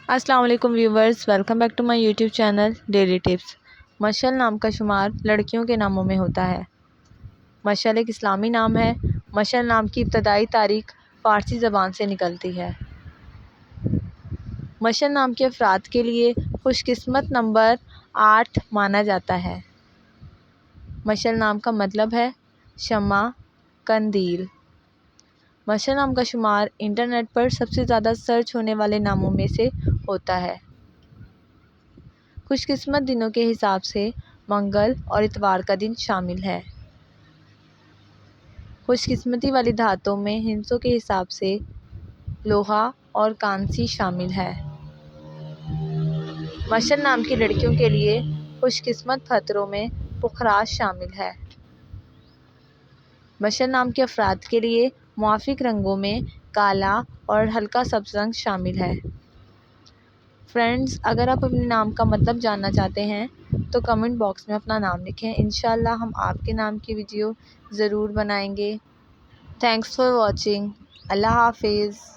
السلام علیکم viewers, welcome back to my YouTube channel daily tips. Mishal نام کا شمار لڑکیوں کے ناموں میں ہوتا ہے۔ مشعل ایک اسلامی نام ہے۔ مشعل نام کی ابتدائی تاریخ فارسی زبان سے نکلتی ہے۔ مشعل نام کے افراد کے لیے خوش قسمت نمبر 8 مانا جاتا ہے۔ مشعل نام کا مطلب ہے شمع، قندیل۔ مشعل نام کا شمار انٹرنیٹ پر سب سے زیادہ سرچ ہونے والے ناموں میں سے ہوتا ہے۔ خوش قسمت دنوں کے حساب سے منگل اور اتوار کا دن شامل ہے۔ خوش قسمتی والی دھاتوں میں ہندسوں کے حساب سے لوہا اور کانسی شامل ہے۔ مشعل نام کی لڑکیوں کے لیے خوش قسمت پتھروں میں پکھراج شامل ہے۔ مشعل نام کے افراد کے لیے موافق رنگوں میں کالا اور ہلکا سبز رنگ شامل ہے۔ فرینڈز، اگر آپ اپنے نام کا مطلب جاننا چاہتے ہیں تو کمنٹ باکس میں اپنا نام لکھیں۔ انشاءاللہ ہم آپ کے نام کی ویڈیو ضرور بنائیں گے۔ Thanks for watching. اللہ حافظ۔